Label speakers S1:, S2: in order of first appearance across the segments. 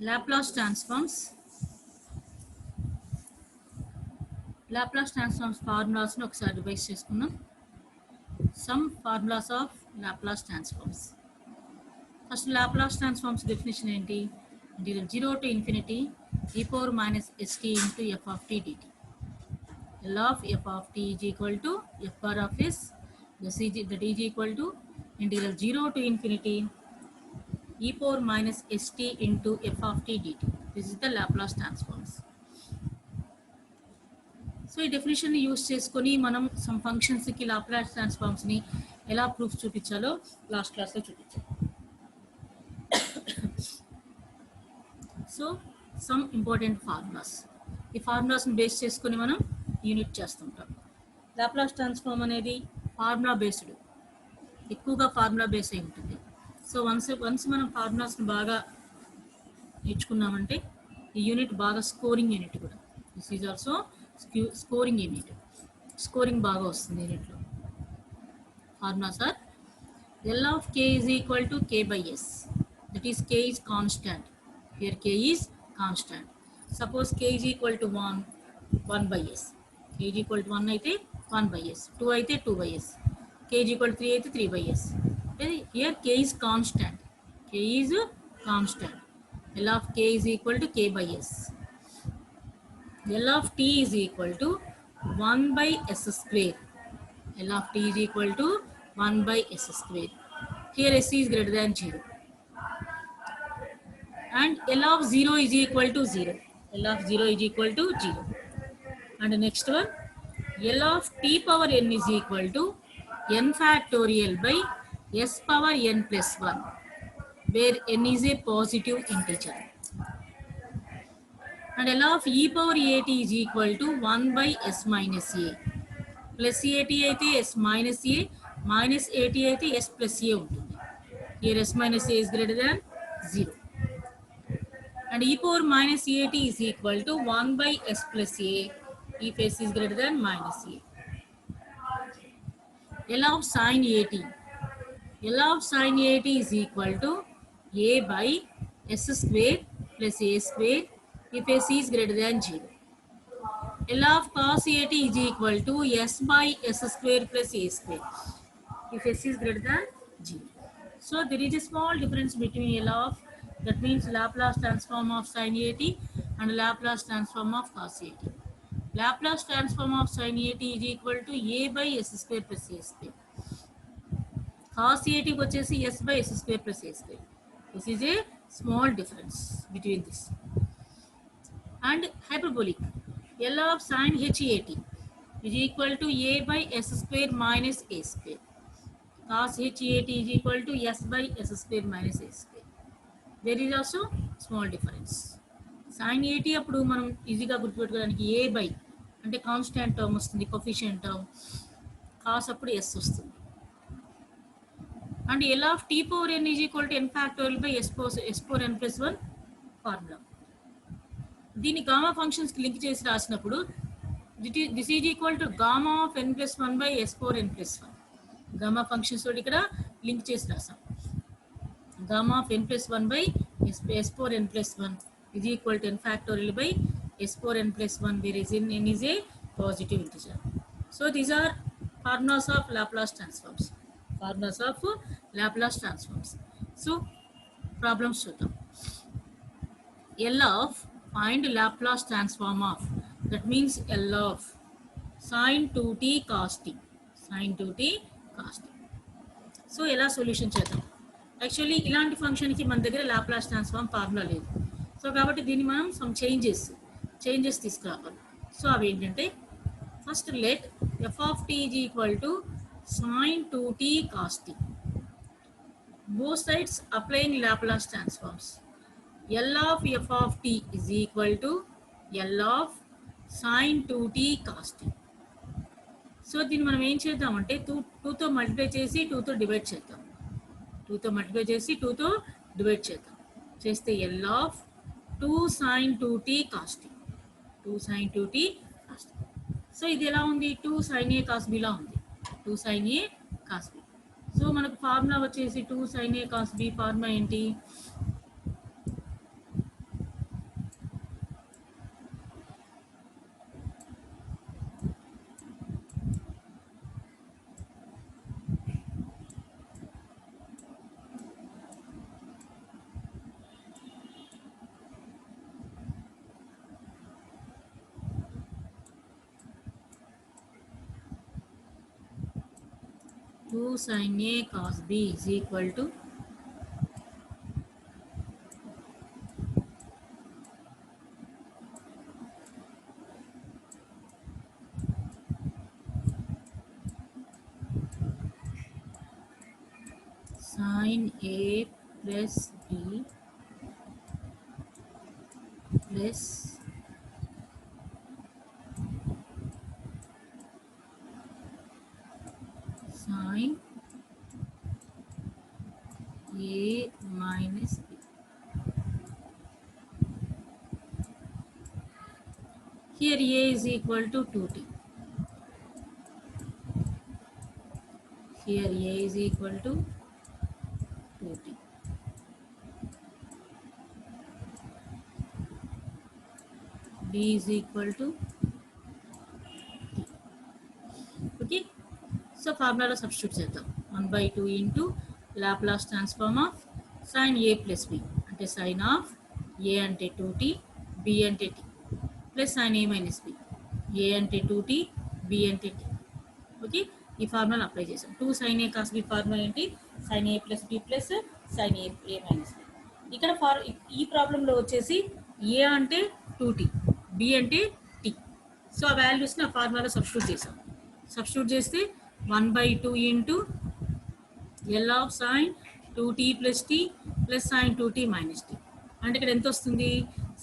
S1: Laplace transforms formulas ను ఒకసారి revise చేసుకుందాం. Some formulas of Laplace transforms. First Laplace transforms definition ఏంటి? Integral 0 to infinity e power minus st into f of t dt. L of f of t is equal to f bar of s, that is equal to integral 0 to infinity e power minus st into f of t dt. This is the Laplace transforms. So ఈ డెఫినేషన్ని use చేసుకొని మనం some ఫంక్షన్స్కి Laplace ట్రాన్స్ఫార్మ్స్ని ఎలా proof చూపించాలో last క్లాస్లో చూపించాం. So some important formulas, ఈ ఫార్ములాస్ని base చేసుకొని మనం యూనిట్ చేస్తుంటాం. లాప్లాస్ ట్రాన్స్ఫార్మ్ అనేది ఫార్ములా బేస్డ్, ఎక్కువగా ఫార్ములా బేస్ అయి ఉంటుంది. సో వన్స్ మనం ఫార్ములాస్ని బాగా నేర్చుకున్నామంటే ఈ యూనిట్ బాగా స్కోరింగ్ యూనిట్ కూడా. This is also scoring unit, scoring బాగా వస్తుంది యూనిట్లో. Formulas are L of k is equal to k by s, that is k is constant. Here k is constant. Suppose k is equal to 1 by s. K is equal to 1 అయితే 1 by s, 2 అయితే 2 by s, k is equal to 3 అయితే 3 by s. Here k is constant. K is constant. L of k is equal to k by s. L of t is equal to 1 by s square. L of t is equal to 1 by s square. Here s is greater than 0. And L of 0 is equal to 0. L of 0 is equal to 0. And the next one, L of t power n is equal to n factorial by s power n plus 1, where n is a positive integer. And L of e power at is equal to 1 by s minus a. Plus at అయితే s minus a, minus at అయితే s plus a ఉంటుంది. Here s minus a is greater than 0. And e power minus at is equal to 1 by s plus a if s is greater than minus a. L of sin at. L of sin at is equal to a by s square plus a square if s is greater than 0. L of cos at is equal to s by s square plus a square if s is greater than 0. So there is a small difference between L of, that means Laplace transform of sin at and Laplace transform of cos at. Laplace transform of sin at is equal to a by s square plus a square. Cos at వచ్చేసి s by s square plus a square. This is a small difference between this. And hyperbolic, L of sin hat is equal to a by s square minus a square. Cos hat is equal to s by s square minus a square. There is also small difference. Sin at అప్పుడు మనం ఈజీగా గుర్తుపెట్టుకోవడానికి a by అంటే constant term వస్తుంది, coefficient term. Cos అప్పుడు s వస్తుంది. And L of t power n is equal to n factorial by s power n plus 1 formula. దీన్ని gamma ఫంక్షన్స్కి link చేసి రాసినప్పుడు this is equal to gamma of n plus 1 by s power n plus 1. Gamma functions తోటి ఇక్కడ link చేసి రాసాం. Gamma of n plus 1 by s power n plus 1 is equal to n factorial by s power n plus 1, whereas n is a positive integer. So these are formulas of Laplace transforms. Formulas of Laplace transforms. So problems చూద్దాం. L of, find Laplace transform of, that means L of sin 2t cos t. Sin 2t cos t. So ఎలా solution చేద్దాం? Actually ఇలాంటి ఫంక్షన్కి మన దగ్గర Laplace transform formula లేదు. So కాబట్టి దీన్ని మనం సమ్ చేంజెస్ తీసుకురావాలి. సో అవి ఏంటంటే, first let F of T is equal to sine 2t cos T. Both sides applying Laplace transforms. L of F of T is equal to L of sine 2t cos T. So దీన్ని మనం ఏం చేద్దామంటే 2తో multiply చేసి 2తో divide చేద్దాం. 2తో multiply చేసి 2తో డివైడ్ చేద్దాం. చేస్తే L of 2 sin 2t cos t. 2 sin 2t cos t. So ఇది ఎలా ఉంది? 2 sin a cos b లా ఉంది. 2 sin a cos b. So మనకు ఫార్ములా వచ్చేసి 2 sin a cos b formula ఏంటి? 2 sin A cos B is equal to sin A plus B plus sin A minus B. Here A is equal to 2t. Here A is equal to 2t. B is equal to okay. So formula substitute చేద్దాం 1/2 into Laplace transform of sin A plus B అంటే sin of A అంటే 2t, B అంటే t plus sin A minus B. A అంటే 2t, B అంటే t. Okay, ఈ formula apply చేసాం. 2 sin A cos B formula ఏంటి? sin A plus B plus sin A minus B. ఇక్కడ ఈ ప్రాబ్లంలో వచ్చేసి A అంటే 2t, B అంటే t. సో ఆ వాల్యూస్ని ఆ ఫార్ములాలో సబ్స్టిట్యూట్ చేసాం. సబ్స్టిట్యూట్ చేస్తే 1/2 into L of sin 2t plus t plus sin 2t minus t. అంటే ఇక్కడ ఎంత వస్తుంది?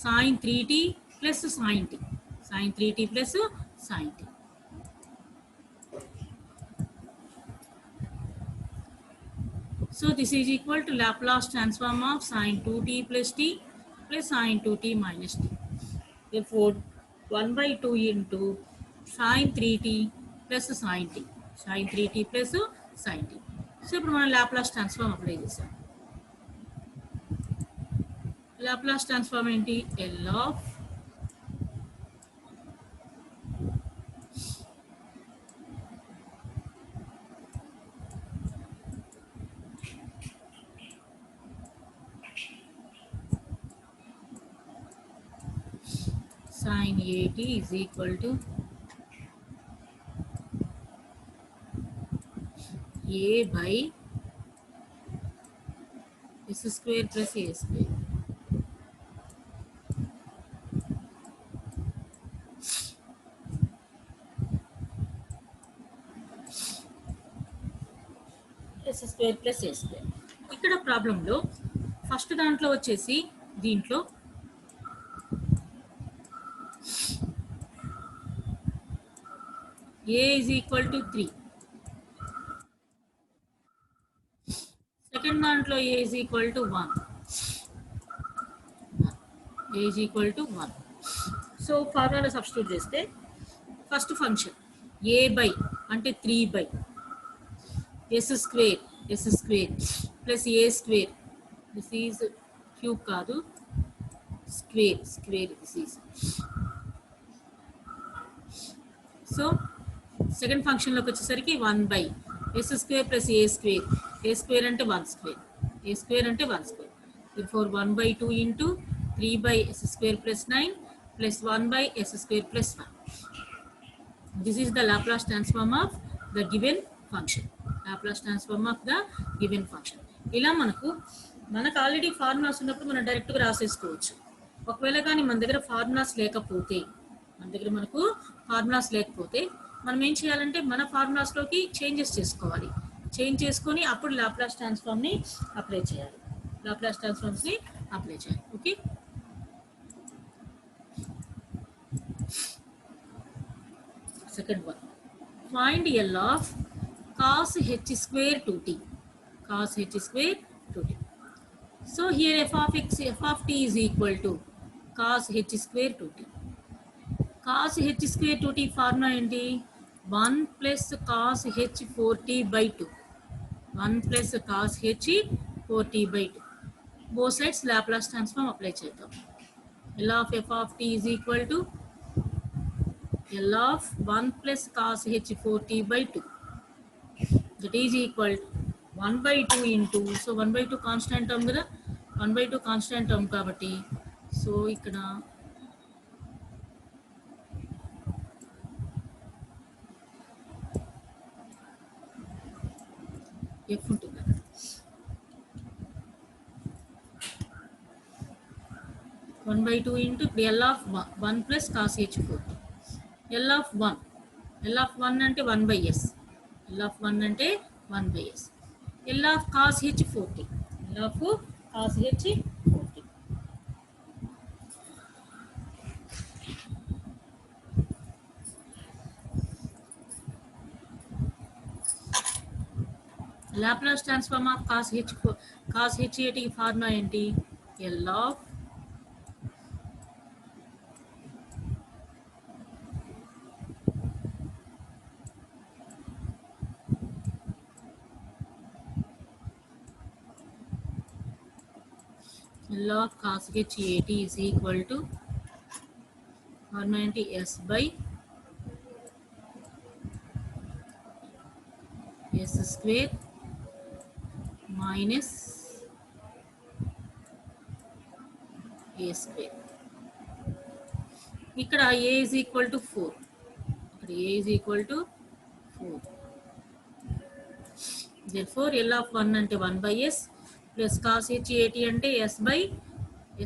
S1: sin 3t plus sin t. sin 3t plus sin t. So this is equal to Laplace transform of sin 2t plus t plus sin 2t minus t. Therefore 1/2 into sin 3t plus sin t. sin 3t plus sin t. So ఇప్పుడు మనం Laplace transform apply చేసాం. Laplace transform ఏంటి? L of sin AT is equal to A by S square plus A square. S square plus A square. ఇక్కడ ప్రాబ్లంలో first దాంట్లో వచ్చేసి దీంట్లో A is equal to 3. Second దాంట్లో A is equal to 1. A is equal to 1. So formula substitute చేస్తే first function A by అంటే 3 by S square plus A square. This is cube కాదు, square this is. So second ఫంక్షన్లోకి వచ్చేసరికి 1 by S square plus A square అంటే 1 square, A square అంటే 1 square. Therefore 1/2 into 3 by S square plus 9 plus 1 by S square plus 1. This is the Laplace transform of the given function. Laplace transform of the given function. ఇలా మనకు already formulas ఉన్నప్పుడు మనం డైరెక్ట్గా రాసేసుకోవచ్చు. ఒకవేళ కానీ మన దగ్గర ఫార్ములాస్ లేకపోతే మనం ఏం చేయాలంటే మన ఫార్ములాస్లోకి చేంజెస్ చేసుకోవాలి. చేంజ్ చేసుకొని అప్పుడు లాప్లాస్ ట్రాన్స్ఫార్మ్ని అప్లై చేయాలి. Okay, second one, find L of cos h square 2t. So here f of t is equal to cos h square 2t. cos h square 2t formula ఏంటి? 1 plus cos h 4t by 2. 1 plus cos h 4t by 2. Both sides Laplace transform apply చేద్దాం. L of f of t is equal to L of 1 plus cos h 4t by 2. That is equal to 1/2 into, so 1/2 constant term కదా, 1/2 constant term కాబట్టి so ఇక్కడ F ఉంటుంది అక్కడ. 1/2 into ఇప్పుడు L of 1 plus cos H 4. L of 1 అంటే 1/s. L of 1 అంటే 1/s. L of cos H 40. L of cos H 40. Laplace transform of cos H ఏటి formula ఏంటి? L of cos h at is equal to formula ఏంటి? s by s square minus a square. ఇక్కడ a is equal to 4. ఇక్కడ a is equal to 4. Therefore L of 1 అంటే 1/s plus cos h at అంటే s by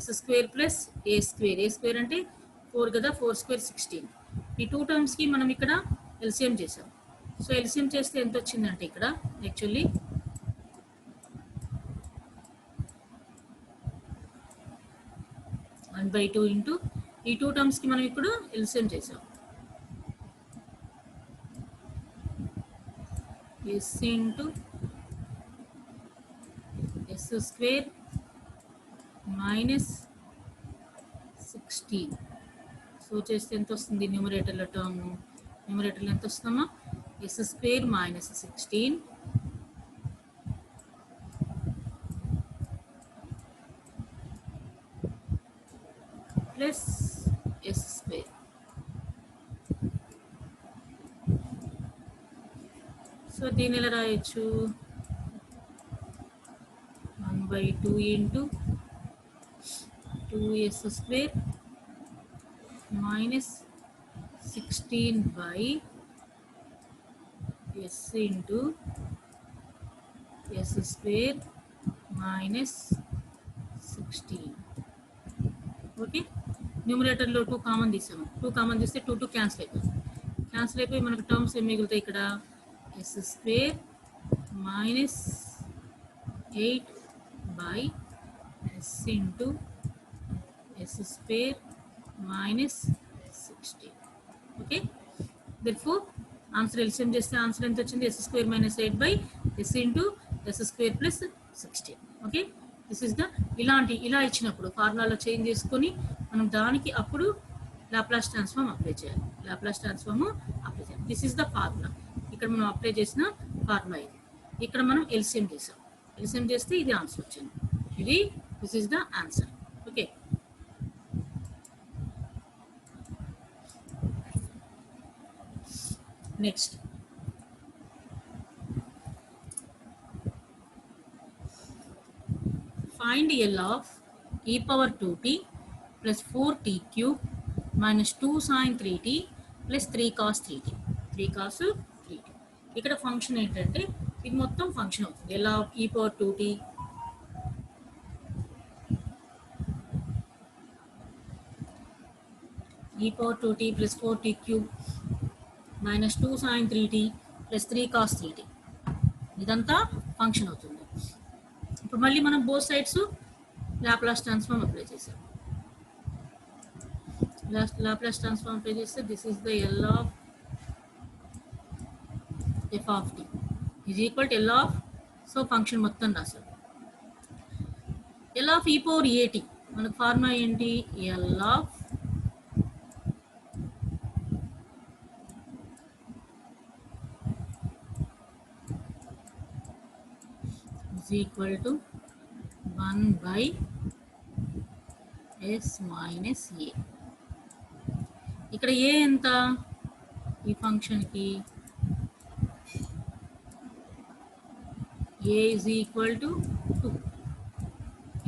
S1: s square plus a square. a square అంటే 4 కదా, 4 square 16. ఈ 2 terms కి మనం ఇక్కడ ఎల్సిఎం చేసాం. సో ఎల్సిఎం చేస్తే ఎంత వచ్చిందంటే ఇక్కడ actually one by two into ఈ 2 టర్మ్స్ కి మనం ఇప్పుడు ఎల్సిఎం చేసాం. s into s square minus 16. So చేస్తే ఎంత వస్తుంది? న్యూమరేటర్లో టర్మ్ న్యూమరేటర్లో ఎంత వస్తుందమ్మా? S square minus 16 plus S square. So దీని ఎలా రాయొచ్చు? 1/2 into 2s square minus 16 by s into s square minus 16. Okay, న్యూమరేటర్లో 2 కామన్ తీసాము. 2 కామన్ తీస్తే 2 క్యాన్సిల్ అయిపోతుంది. క్యాన్సిల్ అయిపోయి మనకు టర్మ్స్ ఏం మిగులుతాయి? ఇక్కడ s square minus 8 by s into s square minus 16. Okay, therefore answer LCM చేస్తే ఆన్సర్ ఎంత వచ్చింది? s square minus 8 by s into s square plus 16. Okay, this is the ఇలా ఇచ్చినప్పుడు ఫార్ములాలో చేంజ్ చేసుకొని మనం దానికి అప్పుడు లాప్లాస్ ట్రాన్స్ఫార్మ్ అప్లై చేయాలి. లాప్లాస్ ట్రాన్స్ఫార్మ్ అప్లై చేయాలి. This is the formula. ఇక్కడ మనం అప్లై చేసిన ఫార్ములా ఇది. ఇక్కడ మనం ఎల్సిఎం చేసాం. ఎల్సిఎం చేస్తే ఇది ఆన్సర్ వచ్చింది. This is the answer. Okay, next find L of e power 2t plus 4t cube minus 2 sin 3t plus 3 cos 3t. 3 cos 3t. ఇక్కడ ఫంక్షన్ ఏంటంటే ఇది మొత్తం ఫంక్షన్ అవుతుంది. L of e power 2t e power 2t plus 4t cube minus 2 sin 3t plus 3 cos 3t. ఇదంతా function అవుతుంది. ఇప్పుడు మళ్ళీ మనం both sides Laplace transform apply చేసాం. లాప్లాస్ ట్రాన్స్ఫార్మ్ అప్లై చేస్తే this is the L of F of T is equal to L of, so function మొత్తం రాసాం. L of ఈ పవర్ ఏటీ మనకు ఫార్ములా ఏంటి? L of is equal to 1 by s minus a. ఇక్కడ a ఎంత ఈ ఫంక్షన్కి? a is equal to 2.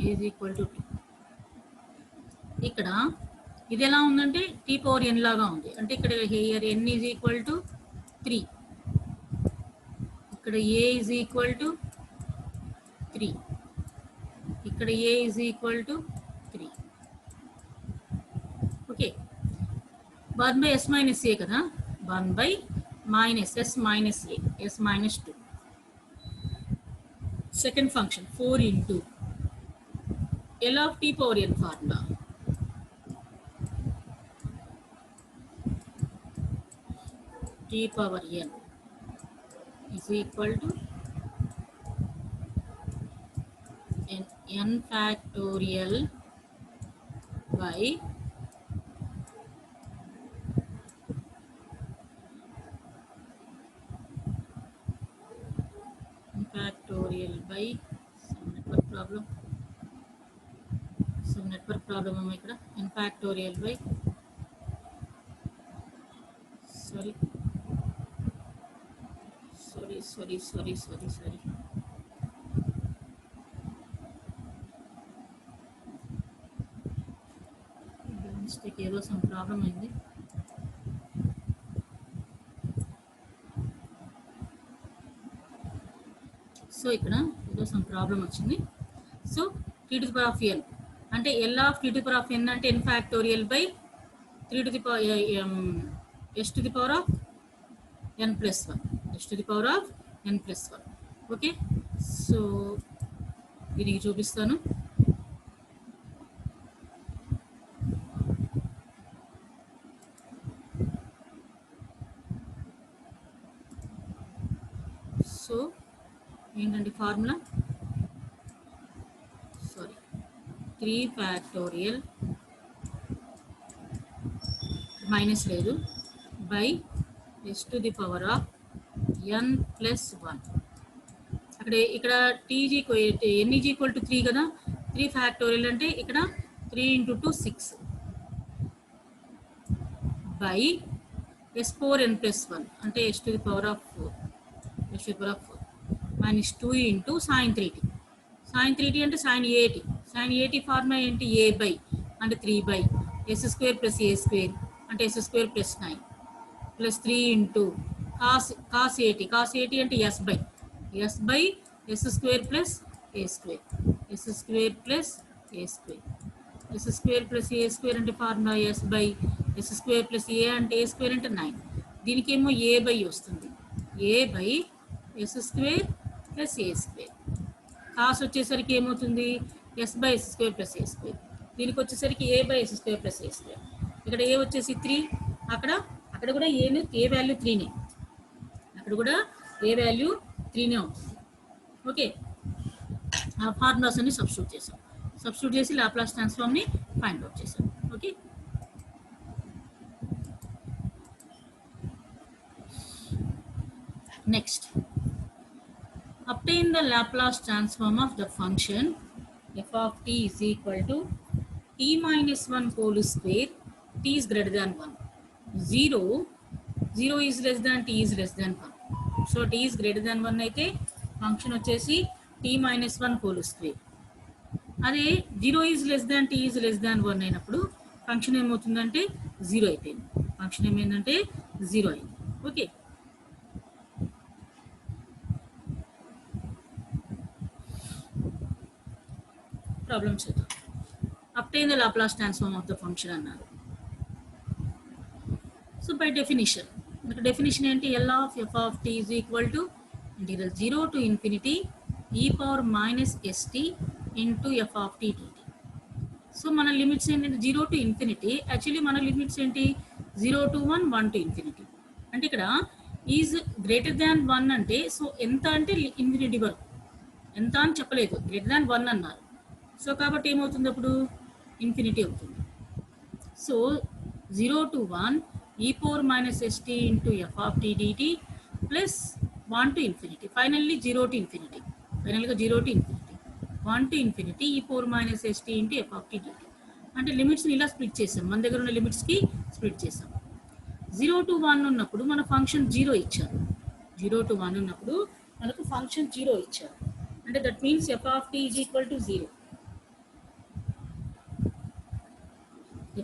S1: a is equal to 2. ఇక్కడ ఇది ఎలా ఉందంటే t పవర్ n లాగా ఉంది. అంటే ఇక్కడ here n is equal to 3. ఇక్కడ a is equal to 3, ఇక్కడ a is equal to 3. Okay, 1 by s minus a కదా, 1 by minus s minus a, s minus 2. Second function 4 into L of t power n formula. T power n is equal to n factorial by some network problem am ikkada n factorial by sorry mistake ఏదో some problem అయింది. సో ఇక్కడ ఏదో some problem వచ్చింది. So T to the power of N అంటే L of T to the power of N అంటే N factorial by 3 to the power S to the power of N plus 1, S to the power of N plus 1. Okay, so దీనికి చూపిస్తాను. So ఏంటంటే formula, sorry 3 factorial minus లేదు by S to the power of N plus 1. ఇక్కడ TG N is equal to 3 కదా, 3 factorial అంటే ఇక్కడ 3 into 2 6 by S power N plus 1 అంటే S to the power of 4 minus 2 into sin 3t. sin 3t అంటే sin 80. sin 80 formula ఏంటి, a by అంటే 3 by s square plus a square అంటే s square plus 9 plus 3 into cos 80. cos 80 అంటే s by s square plus a square, s square plus a square, s square plus a square అంటే formula s by s square plus a అంటే a square అంటే 9. దీనికేమో a by వస్తుంది, a by s square plus A square. Cos వచ్చేసరికి ఏమవుతుంది, S by S square plus A square. దీనికి వచ్చేసరికి A by S square plus A square. ఇక్కడ A వచ్చేసి 3, అక్కడ కూడా ఏ వాల్యూ 3నే, అక్కడ కూడా ఏ వాల్యూ 3నే అవుతుంది. ఓకే, ఆ ఫార్ములాస్ అన్ని సబ్స్టిట్యూట్ చేసి లాప్లాస్ ట్రాన్స్ఫార్మ్ని ఫైండ్ అవుట్ చేసాం. Okay, next obtain the Laplace transform of the function f of t is equal to t minus 1 whole square, t is greater than 1. 0 is less than t is less than 1. So t is greater than 1 అయితే function వచ్చేసి t minus 1 whole square. అదే 0 is less than t is less than 1 అయినప్పుడు function ఏమవుతుందంటే 0 అయిపోయింది. Function ఏమైందంటే 0 అయింది. Okay, problem చేద్దాం. obtain the Laplace transform of the function అన్నారు. సో బై డెఫినిషన్ మనకు డెఫినిషన్ ఏంటి, L of F of T is equal to integral 0 to infinity e power minus st into f of t dt. So మన limits ఏంటంటే 0 to infinity. Actually మన limits ఏంటి, 0 to 1, 1 to infinity. అంటే ఇక్కడ is greater than 1 అంటే so ఎంత అంటే infinity వరకు, ఎంత అని చెప్పలేదు, గ్రేటర్ దాన్ 1 అన్నారు. సో కాబట్టి ఏమవుతుంది అప్పుడు ఇన్ఫినిటీ అవుతుంది. So 0 to 1 e power minus st into f of t dt plus 1 to infinity. Finally 0 to infinity, ఫైనల్గా 0 to infinity, 1 to infinity e power minus st into f of t dt. అంటే లిమిట్స్ని ఇలా split చేసాం, మన దగ్గర ఉన్న లిమిట్స్కి split చేసాం. 0 to 1 ఉన్నప్పుడు మన ఫంక్షన్ 0 ఇచ్చారు, 0 to 1 ఉన్నప్పుడు మనకు ఫంక్షన్ 0 ఇచ్చారు. అంటే that means f of t is equal to 0.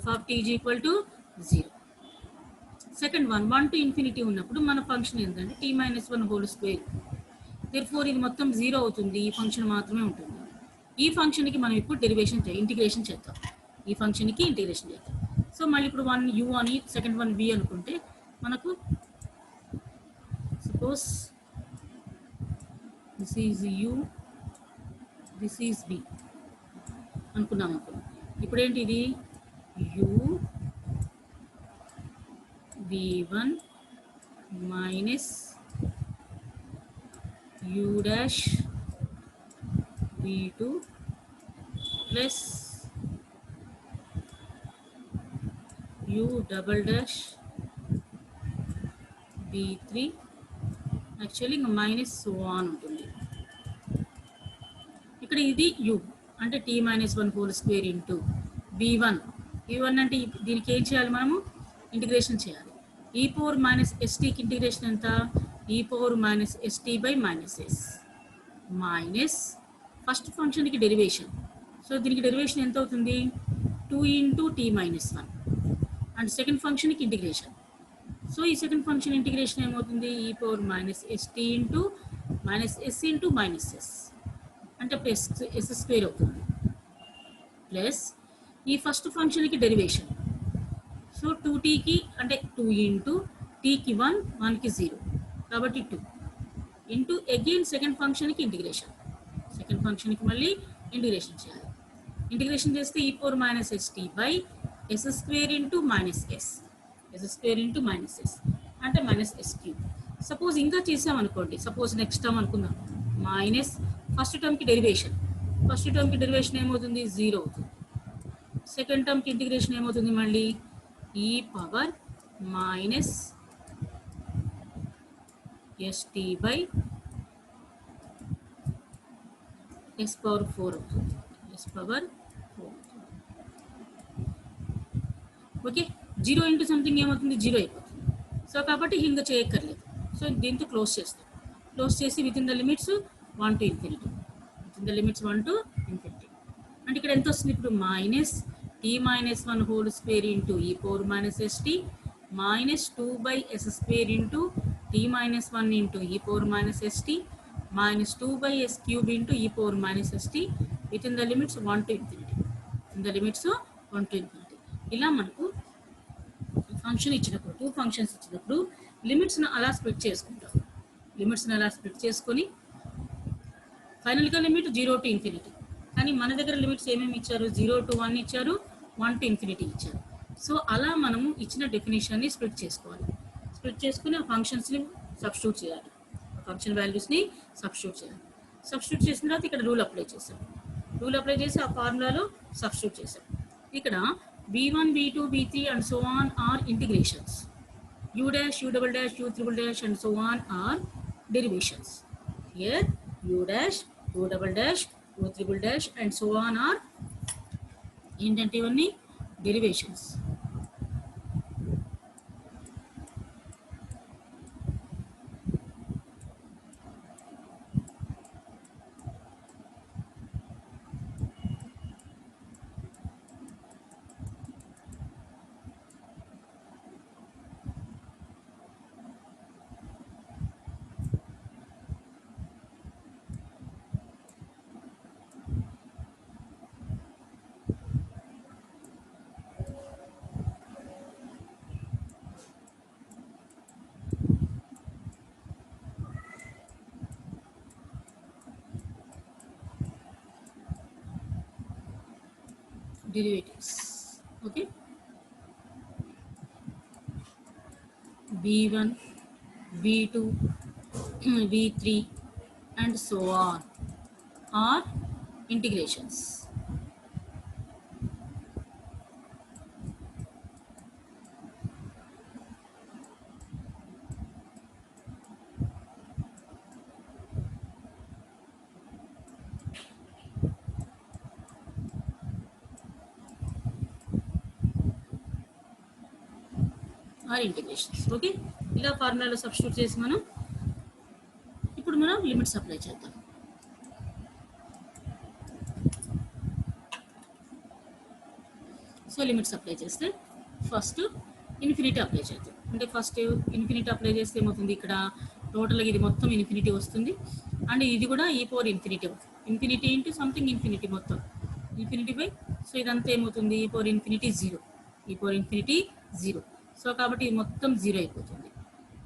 S1: f of t is equal to 0. Second one 1 to infinity ఉన్నప్పుడు మన ఫంక్షన్ ఏంటంటే t minus 1 whole square. Therefore ఇది మొత్తం 0 అవుతుంది, ఈ ఫంక్షన్ మాత్రమే ఉంటుంది. ఈ ఫంక్షన్కి మనం ఇప్పుడు డెరివేషన్ ఇంటిగ్రేషన్ చేద్దాం. ఈ ఫంక్షన్కి ఇంటిగ్రేషన్ చేద్దాం. సో మళ్ళీ ఇప్పుడు 1 u అని సెకండ్ 1 v అనుకుంటే మనకు suppose this is u, this is v అనుకున్నాం అనుకున్నాం. ఇప్పుడు ఏంటి ఇది u v1 minus u dash v2 plus u double dash v3 actually ఇంకా మైనస్ 1 ఉంటుంది. ఇక్కడ ఇది u అంటే t minus 1 whole square into v1 అంటే దీనికి ఏం చేయాలి, మనము ఇంటిగ్రేషన్ చేయాలి. e పవర్ మైనస్ ఎస్టీకి ఇంటిగ్రేషన్ ఎంత, e power minus ST by minus yes minus first ఫంక్షన్కి డెరివేషన్. సో దీనికి డెరివేషన్ ఎంత అవుతుంది, 2 ఇంటూ టీ మైనస్ 1 అండ్ సెకండ్ ఫంక్షన్కి ఇంటిగ్రేషన్. సో ఈ సెకండ్ ఫంక్షన్ ఇంటిగ్రేషన్ ఏమవుతుంది, ఈ power minus ST into minus S into minus S అంటే ప్లస్ ఎస్ స్క్వేర్ అవుతుంది. ప్లస్ ఈ ఫస్ట్ ఫంక్షన్కి డెరివేషన్. సో 2tకి అంటే 2 ఇంటూ టీకి 1, 1కి 0 కాబట్టి 2 ఇంటూ అగైన్ సెకండ్ ఫంక్షన్కి ఇంటిగ్రేషన్. సెకండ్ ఫంక్షన్కి మళ్ళీ ఇంటిగ్రేషన్ చేయాలి. ఇంటిగ్రేషన్ చేస్తే ఈ power minus ST by S square into minus yes square into minus S అంటే మైనస్ ఎస్ క్యూబ్. సపోజ్ ఇంకా చేసామనుకోండి, సపోజ్ నెక్స్ట్ టర్మ్ అనుకుందాం, మైనస్ ఫస్ట్ టర్మ్కి డెరివేషన్. ఫస్ట్ టర్మ్కి డెరివేషన్ ఏమవుతుంది, 0 అవుతుంది. సెకండ్ టర్మ్కి ఇంటిగ్రేషన్ ఏమవుతుంది, మళ్ళీ e power minus ST by S power 4 అవుతుంది. S power 4 okay. 0 into something ఏమవుతుంది, 0 అయిపోతుంది. సో కాబట్టి ఇంకా చేయక్కర్లేదు. సో దీంతో క్లోజ్ చేస్తాం. క్లోజ్ చేసి within the limits 1 to infinity, within the limits 1 to infinity అంటే ఇక్కడ ఎంత వస్తుంది, ఇప్పుడు minus T minus 1 whole square into e power minus ST minus 2 by S square into T minus 1 into e power minus ST minus 2 by S cube into e power minus ST within the limits 1 to infinity, in the limits 1 to infinity. ఇలా మనకు function ఇచ్చినప్పుడు, 2 functions ఇచ్చినప్పుడు లిమిట్స్ను అలా split చేసుకుంటాం. లిమిట్స్ని అలా split చేసుకొని ఫైనల్గా limit 0 to infinity. కానీ మన దగ్గర లిమిట్స్ ఏమేమి ఇచ్చారు, 0 to 1 ఇచ్చారు, 1 to infinity ఇచ్చారు. సో అలా మనము ఇచ్చిన డెఫినేషన్ని స్ప్లిట్ చేసుకోవాలి. స్ప్లిట్ చేసుకుని ఆ ఫంక్షన్స్ని సబ్స్టిట్యూట్ చేయాలి. ఫంక్షన్ వాల్యూస్ని సబ్స్టిట్యూట్ చేయాలి. సబ్స్టిట్యూట్ చేసిన తర్వాత ఇక్కడ రూల్ అప్లై చేసాం. రూల్ అప్లై చేసి ఆ ఫార్ములాలో సబ్స్టిట్యూట్ చేసాం. ఇక్కడ v1, v2, v3 and so on are integrations. u dash, u double dash, u triple dash and so on are derivations. Here u dash, u double dash, u triple dash and so on are ఏంటంటే ఇవన్నీ derivations. Derivatives. Okay, v1, v2, v3 and so on are integrations. Are integrations. Okay, ఇలా ఫార్ములాలో substitute చేసి ఇప్పుడు మనం limits apply చేద్దాం. So limits apply చేస్తే first infinity apply చేద్దాం. అంటే ఫస్ట్ ఇన్ఫినిటీ అప్లై చేస్తే ఏమవుతుంది, ఇక్కడ టోటల్గా ఇది మొత్తం ఇన్ఫినిటీ వస్తుంది. అండ్ ఇది కూడా ఈ పవర్ ఇన్ఫినిటీ అవుతుంది. ఇన్ఫినిటీ ఇంటూ సంథింగ్ ఇన్ఫినిటీ మొత్తం ఇన్ఫినిటీ బై. సో ఇదంతా ఏమవుతుంది? ఈ పవర్ ఇన్ఫినిటీ జీరో, ఈ పవర్ ఇన్ఫినిటీ జీరో. సో కాబట్టి ఇది మొత్తం జీరో అయిపోతుంది.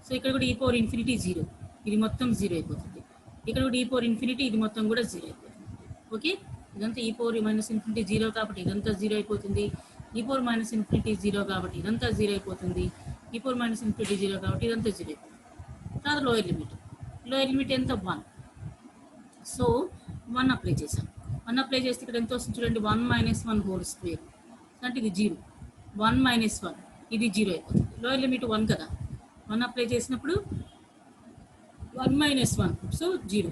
S1: సో ఇక్కడ కూడా ఈ పవర్ ఇన్ఫినిటీ జీరో, ఇది మొత్తం జీరో అయిపోతుంది. ఇక్కడ కూడా ఈ పవర్ ఇన్ఫినిటీ, ఇది మొత్తం కూడా జీరో అయిపోతుంది. ఓకే, ఇదంతా ఈ పవర్ మైనస్ ఇన్ఫినిటీ జీరో కాబట్టి ఇదంతా జీరో అయిపోతుంది. ఈ పవర్ మైనస్ ఇన్ఫినిటీ జీరో కాబట్టి ఇదంతా జీరో అయిపోతుంది. ఈ పవర్ మైనస్ ఇన్ఫినిటీ జీరో కాబట్టి ఇదంతా జీరో అయిపోతుంది. తర్వాత లోయర్ లిమిట్, లోయర్ లిమిట్ ఎంత? 1. సో 1 అప్లై చేసాం. 1 అప్లై చేస్తే ఇక్కడ ఎంత వస్తుంది చూడండి, 1 - 1 హోల్ స్క్వేర్ అంటే ఇది 0. 1 - 1 ఇది 0 అయిపోతుంది. లోయర్ లిమిట్ 1 కదా, 1 అప్లై చేసినప్పుడు 1 - 1 సో 0,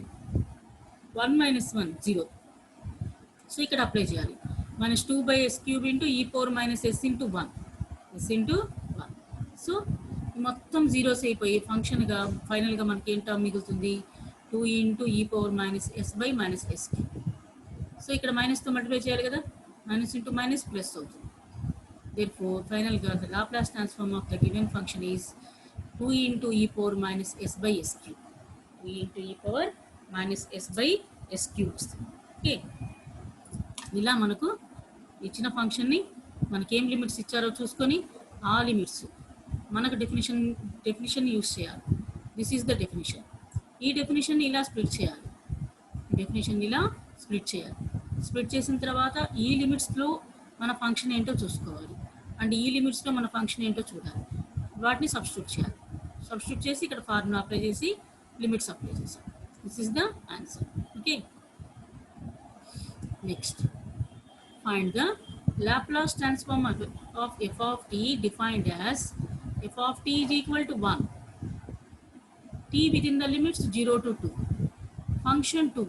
S1: 1 - 1 0. సో ఇక్కడ అప్లై చేయాలి. -2/s³ into e power minus s into 1, s into 1. So మొత్తం జీరోస్ అయిపోయి ఫంక్షన్గా ఫైనల్గా మనకి ఏం టర్మ్ మిగులుతుంది? 2 ఇంటూ e power minus s by minus s³. So ఇక్కడ మైనస్తో మల్టిప్లై చేయాలి కదా, మైనస్ ఇంటూ మైనస్ ప్లస్ అవుతుంది. Therefore, finally, the Laplace transform of the given function is 2 into e power minus s by s cube. 2 into e power minus s by s cube. Okay. ఇలా మనకు ఇచ్చిన ఫంక్షన్ని మనకి ఏం limits ఇచ్చారో చూసుకొని ఆ లిమిట్స్ మనకు డెఫినిషన్ యూస్ చేయాలి. This is the definition. ఈ డెఫినిషన్ ఇలా స్ప్లిట్ చేయాలి. స్ప్లిట్ చేసిన తర్వాత ఈ లిమిట్స్లో మన ఫంక్షన్ ఏంటో చూసుకోవాలి. అండ్ ఈ లిమిట్స్లో మన ఫంక్షన్ ఏంటో చూడాలి. వాటిని సబ్స్టిట్యూట్ చేయాలి. సబ్స్టిట్యూట్ చేసి ఇక్కడ ఫార్ములా అప్లై చేసి లిమిట్స్ అప్లై చేసాం. This is the answer. Okay, next find the Laplace transform of f of t defined as f of t is equal to 1, t within the limits 0 to 2, function 2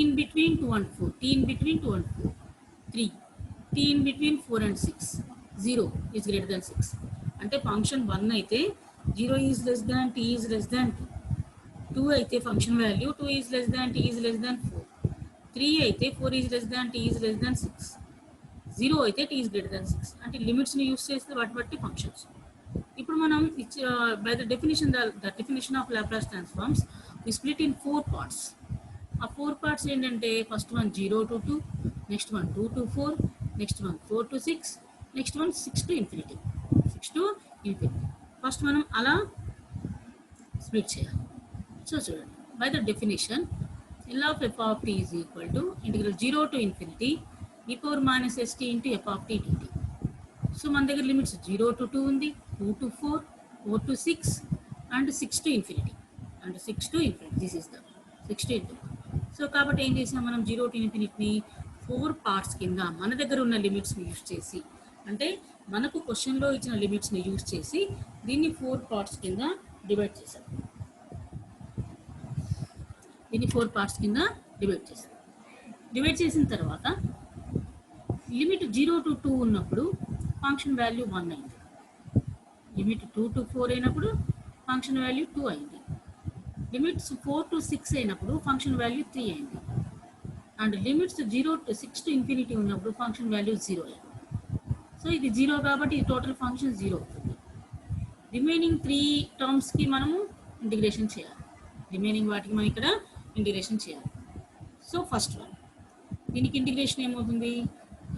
S1: in between 2 and 4, t in between 2 and 4, 3, t in between 4 and 6, 0 is greater than 6. అంటే function 1 అయితే 0 is less than t is less than 2, 2 అయితే function value 2 is less than t is less than 4, 3 అయితే 4 is less than t is less than 6, 0 అయితే t is greater than 6. అంటే లిమిట్స్ని use చేస్తే వాటి బట్టి functions. ఇప్పుడు మనం by the definition of Laplace transforms we split in 4 parts. ఆ 4 parts ఏంటంటే first one 0 to 2, next one 2 to 4, next one 4 to 6, next one 6 to infinity. First మనం అలా స్ప్లిట్ చేయాలి. సో చూడండి, by the definition L of f of t is equal to integral 0 to infinity e power minus st into f of t dt. So మన దగ్గర limits 0 to 2 ఉంది, 2 to 4, 4 to 6 and 6 to infinity. This is the 6 to infinity. So కాబట్టి ఏం చేసాం మనం 0 to infinity 4 parts కింద మన దగ్గర ఉన్న లిమిట్స్ని యూజ్ చేసి, అంటే మనకు క్వశ్చన్లో ఇచ్చిన లిమిట్స్ని యూజ్ చేసి దీన్ని 4 parts కింద డివైడ్ చేసాం. డివైడ్ చేసిన తర్వాత లిమిట్ 0 to 2 ఉన్నప్పుడు ఫంక్షన్ వాల్యూ 1 అయింది. లిమిట్ 2 to 4 అయినప్పుడు ఫంక్షన్ వాల్యూ 2 అయింది. లిమిట్స్ 4 to 6 అయినప్పుడు ఫంక్షన్ వాల్యూ 3 అయింది. And limits 0 to 6 to infinity ఉన్నప్పుడు ఫంక్షన్ వాల్యూ 0 అయింది. సో ఇది 0 కాబట్టి టోటల్ ఫంక్షన్ 0 అవుతుంది. రిమైనింగ్ 3 టర్మ్స్కి మనము ఇంటిగ్రేషన్ చేయాలి. సో ఫస్ట్ వన్ దీనికి ఇంటిగ్రేషన్ ఏమవుతుంది?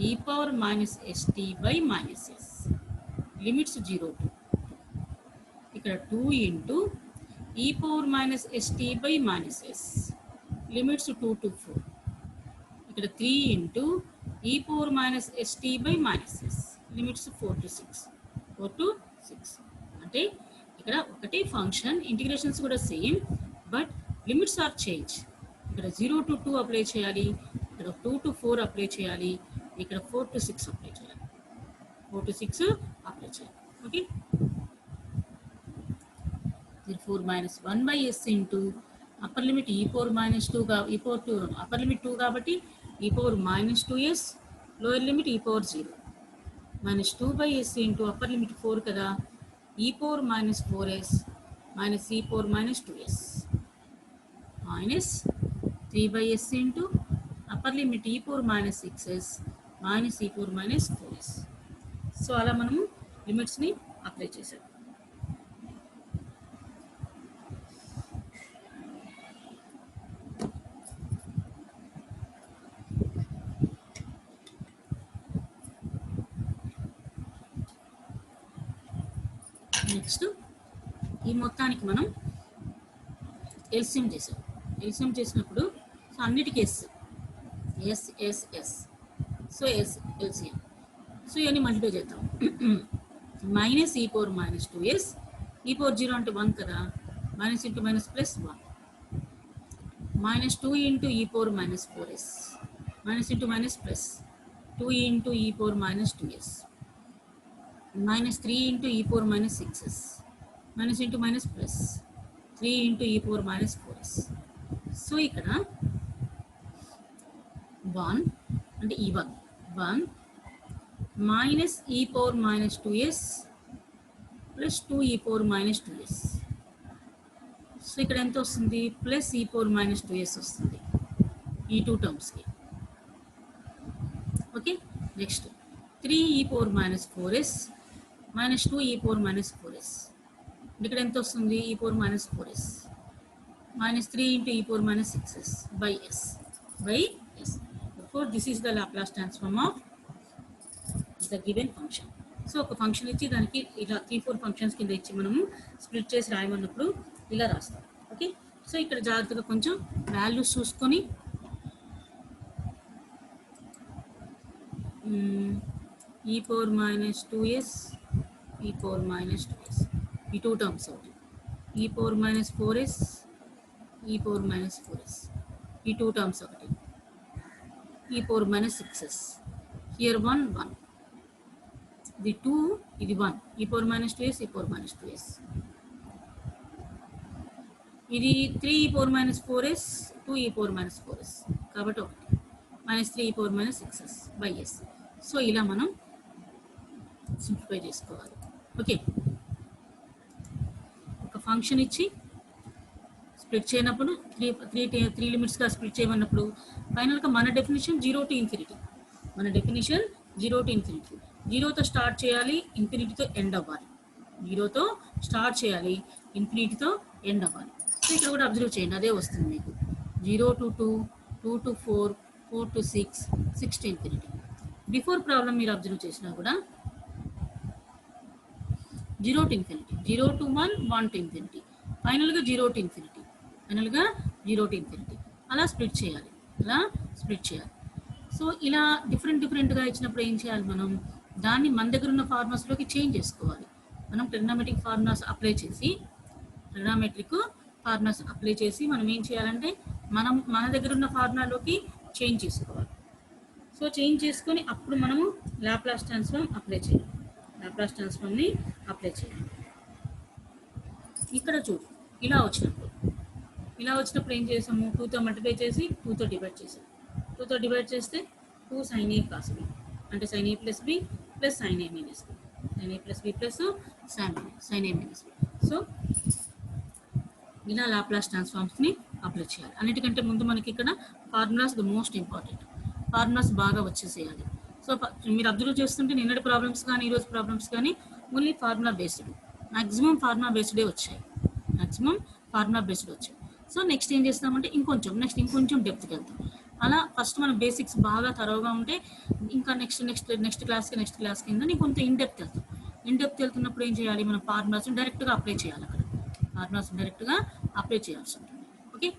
S1: e power minus st by minus s, limits 0 to, ఇక్కడ 2 ఇంటూ e power minus st by minus s, limits 2 to 4, ఇక్కడ 3 ఇంటూ e power minus st by minus s, limits 4 to 6. అంటే ఇక్కడ ఒకటే function, integrations కూడా same, but limits are change. ఇక్కడ 0 to 2 apply చేయాలి, ఇక్కడ 2 to 4 అప్లై చేయాలి, ఇక్కడ 4 to 6 అప్లై చేయాలి. Okay, 4 minus 1 by s into upper limit e power minus 2 upper limit 2 కాబట్టి e power minus 2s, lower limit e power 0 minus 2 by s into upper limit 4 కదా, e power minus 4s minus e power minus 2s minus 3 by s into upper limit e power minus 6s minus e power minus 4s. So అలా మనము లిమిట్స్ని apply చేసాం. Next ఈ మొత్తానికి మనం LCM చేసాం. LCM చేసినప్పుడు so అన్నిటికీ S S S S so S LCM. So ఇవన్నీ మల్టిప్లై చేద్దాం. Minus e power minus 2s, e power 0 అంటే 1 కదా, minus into minus plus 1, minus 2 into e power minus 4s, minus into minus plus 2 into e power minus 2s, minus 3 into e power minus 6s, minus into minus plus 3 into e power minus 4s. So ఇక్కడ 1 అంటే ఈ 1 minus e power minus 2s plus 2 ఈ power minus 2s. So ఇక్కడ ఎంత వస్తుంది, plus ఈ power minus 2s వస్తుంది ఈ 2 టర్మ్స్కి. ఓకే, నెక్స్ట్ 3 ఈ పవర్ మైనస్ 4s మైనస్ 2 ఈ పవర్ మైనస్ 4s. ఇక్కడ ఎంత వస్తుంది, e power minus 4s minus 3 into e power minus 6s by s. Therefore, this is the Laplace transform of the given function. So ఒక function ఇచ్చి దానికి ఇలా 3-4 functions కింద ఇచ్చి మనము స్ప్లిట్ చేసి రాయమన్నప్పుడు ఇలా రాస్తాం. ఓకే, సో ఇక్కడ జాగ్రత్తగా కొంచెం వాల్యూస్ చూసుకొని ఈ power minus 2s e power minus 2s ఈ 2 టర్మ్స్ ఒకటి, ఈ పవర్ మైనస్ 4s ఈ పవర్ మైనస్ 4s ఈ 2 టర్మ్స్ ఒకటి, ఈ పవర్ మైనస్ 6s హియర్ 1 ఇది 2 ఇది 1 ఈ power minus 2s e power minus 2s, ఇది 3 ఈ పవర్ మైనస్ 4s 2 ఈ పవర్ మైనస్ 4s కాబట్టి ఒకటి మైనస్ 3 ఈ power minus 6s by s. So ఇలా మనం సింప్లిఫై చేసుకోవాలి. ఓకే, ఒక ఫంక్షన్ ఇచ్చి స్ప్లిట్ చేయనప్పుడు త్రీ లిమిట్స్గా స్ప్లిట్ చేయమన్నప్పుడు ఫైనల్గా మన డెఫినేషన్ 0 to infinity, మన డెఫినేషన్ 0 to infinity, 0తో స్టార్ట్ చేయాలి ఇన్ఫినిటీతో ఎండ్ అవ్వాలి, 0తో స్టార్ట్ చేయాలి ఇన్ఫినిటీతో ఎండ్ అవ్వాలి. సో ఇక్కడ కూడా అబ్జర్వ్ చేయండి, అదే వస్తుంది మీకు 0 to 2, 2 to 4, 4 to 6, 6 to infinity. Before problem మీరు అబ్జర్వ్ చేసినా కూడా 0 to infinity, 0 to 1, 1 to infinity, ఫైనల్గా 0 to infinity, ఫైనల్గా 0 to infinity అలా స్ప్లిట్ చేయాలి. సో ఇలా డిఫరెంట్గా ఇచ్చినప్పుడు ఏం చేయాలి, మనం దాన్ని మన దగ్గర ఉన్న ఫార్ములాస్లోకి చేంజ్ చేసుకోవాలి. మనం ట్రిగ్నోమెట్రిక్ ఫార్ములాస్ అప్లై చేసి మనం ఏం చేయాలంటే మన దగ్గర ఉన్న ఫార్ములాలోకి చేంజ్ చేసుకోవాలి. సో చేంజ్ చేసుకొని అప్పుడు మనము లాప్లాస్ ట్రాన్స్ఫార్మ్ని అప్లై చేయాలి. ఇక్కడ చూడు, ఇలా వచ్చినప్పుడు ఏం చేసాము, 2తో మల్టిప్లై చేసి 2తో డివైడ్ చేసాము. 2తో డివైడ్ చేస్తే 2 sin a cos b అంటే sin a plus b plus sin a minus b, sin a plus b plus sin a minus b. So ఇలా లాప్లాస్ ట్రాన్స్ఫార్మ్స్ని అప్లై చేయాలి. అన్నిటికంటే ముందు మనకి ఇక్కడ formulas the most important, formulas బాగా వచ్చేసేయాలి. So మీరు observe చేస్తుంటే నిన్నటి ప్రాబ్లమ్స్ కానీ ఈరోజు ప్రాబ్లమ్స్ కానీ only formula based, maximum formula బేస్డే వచ్చాయి. సో నెక్స్ట్ ఏం చేస్తామంటే ఇంకొంచెం డెప్త్కి వెళ్తాం. అలా ఫస్ట్ మన బేసిక్స్ బాగా తరోగా ఉంటే ఇంకా నెక్స్ట్ క్లాస్ కింద నీకు కొంత ఇన్డెప్త్ వెళ్తున్నప్పుడు ఏం చేయాలి, మనం ఫార్ములాస్ డైరెక్ట్గా అప్లై చేయాలి. అక్కడ ఫార్ములాస్ డైరెక్ట్గా అప్లై చేయాల్సి ఉంటుంది. ఓకే.